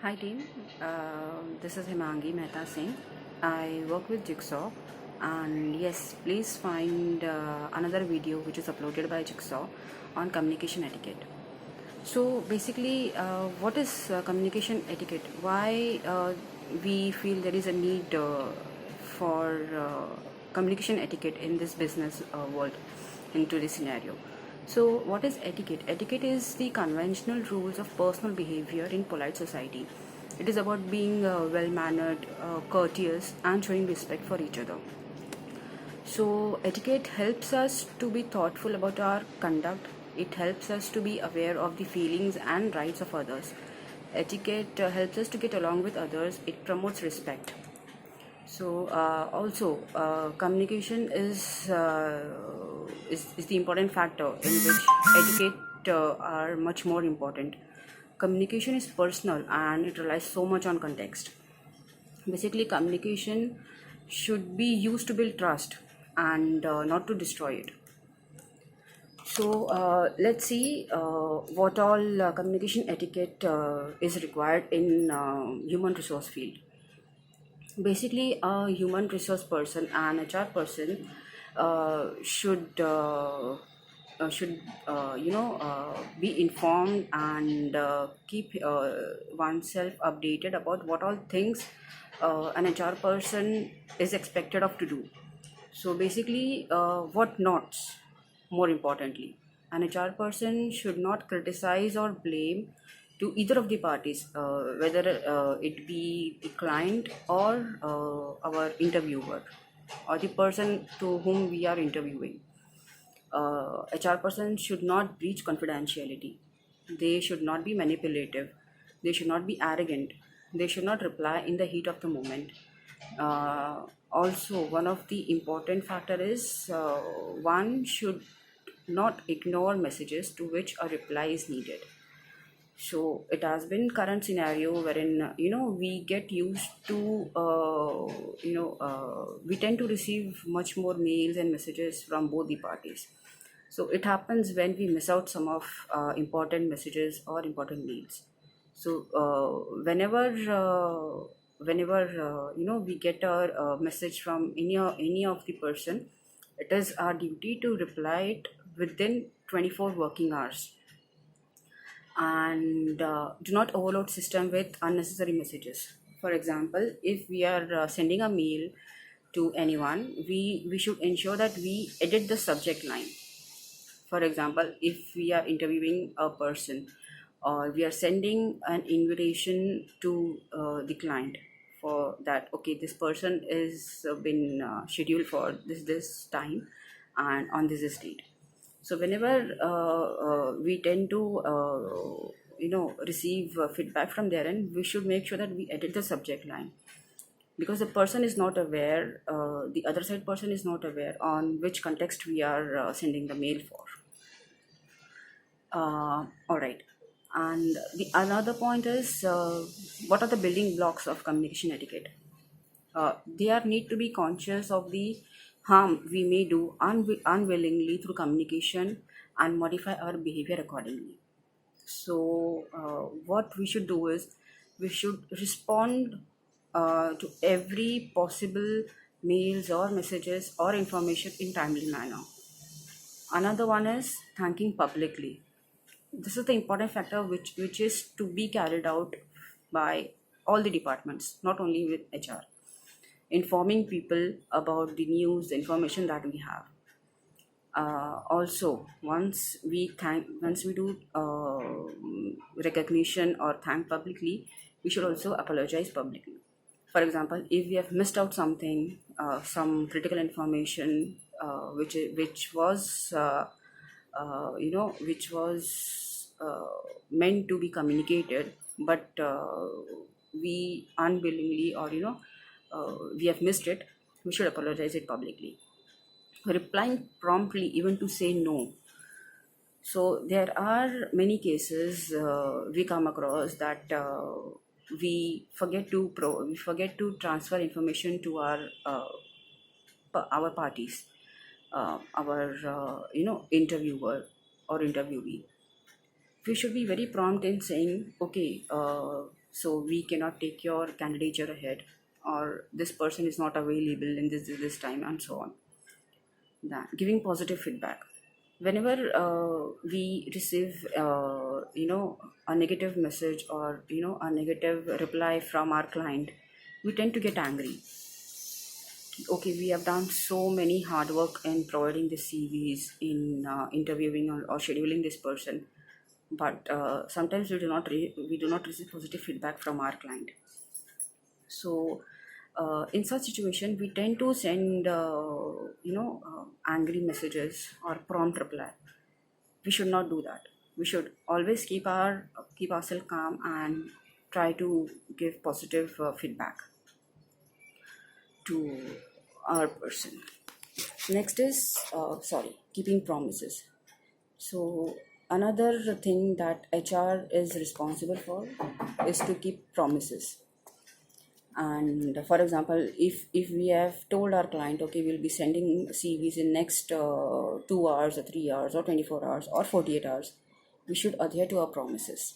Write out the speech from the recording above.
Hi team, this is Himangi Mehta Singh. I work with Jigsaw, and yes, please find another video which is uploaded by Jigsaw on communication etiquette. So basically, what is communication etiquette? Why we feel there is a need for communication etiquette in this business world into this scenario? So, what is etiquette? Etiquette is the conventional rules of personal behavior in polite society. It is about being well mannered, courteous, and showing respect for each other. So, etiquette helps us to be thoughtful about our conduct. It helps us to be aware of the feelings and rights of others. Etiquette helps us to get along with others. It promotes respect. So also communication is the important factor in which etiquette are much more important. Communication is personal and it relies so much on context. Basically, communication should be used to build trust and not to destroy it. So let's see what all communication etiquette is required in human resource field. Basically, a human resource person and HR person should be informed and keep oneself updated about what all things an HR person is expected of to do. So basically, what nots, more importantly, an HR person should not criticize or blame to either of the parties, whether it be the client or our interviewer or the person to whom we are interviewing. HR person should not breach confidentiality. They should not be manipulative. They should not be arrogant. They should not reply in the heat of the moment. Also, one of the important factor is one should not ignore messages to which a reply is needed. So it has been current scenario wherein we get used to we tend to receive much more mails and messages from both the parties. So it happens when we miss out some of important messages or important mails. So whenever we get a message from any of the person, it is our duty to reply it within 24 working hours, and do not overload system with unnecessary messages. For example, if we are sending a mail to anyone, we should ensure that we edit the subject line. For example, if we are interviewing a person or we are sending an invitation to the client for that, okay, this person is been scheduled for this time and on this date. So whenever we tend to receive feedback from their end, we should make sure that we edit the subject line, because the person is not aware, the other side person is not aware on which context we are sending the mail for. All right. And the another point is, what are the building blocks of communication etiquette? They are need to be conscious of the harm we may do unwillingly through communication and modify our behavior accordingly. So, what we should do is we should respond to every possible mails or messages or information in timely manner. Another one is thanking publicly. This is the important factor which is to be carried out by all the departments, not only with HR. Informing people about the news, the information that we have. Also, once we do recognition or thank publicly, we should also apologize publicly. For example, if we have missed out something, some critical information, which was which was meant to be communicated, but we unwillingly, or we have missed it, we should apologize it publicly. Replying promptly, even to say no. So there are many cases we come across that we forget to transfer information to our parties, our interviewer or interviewee. We should be very prompt in saying, okay, so we cannot take your candidature ahead, or this person is not available in this time, and so on. That giving positive feedback. Whenever we receive a negative message, or a negative reply from our client, we tend to get angry. Okay, we have done so many hard work in providing the CVs, in interviewing or scheduling this person, but sometimes we do not receive positive feedback from our client. So in such situation, we tend to send angry messages or prompt reply. We should not do that. We should always keep ourselves calm and try to give positive feedback to our person. Next is keeping promises. So another thing that HR is responsible for is to keep promises. And for example, if we have told our client, okay, we'll be sending CVs in next 2 hours or 3 hours or 24 hours or 48 hours, we should adhere to our promises.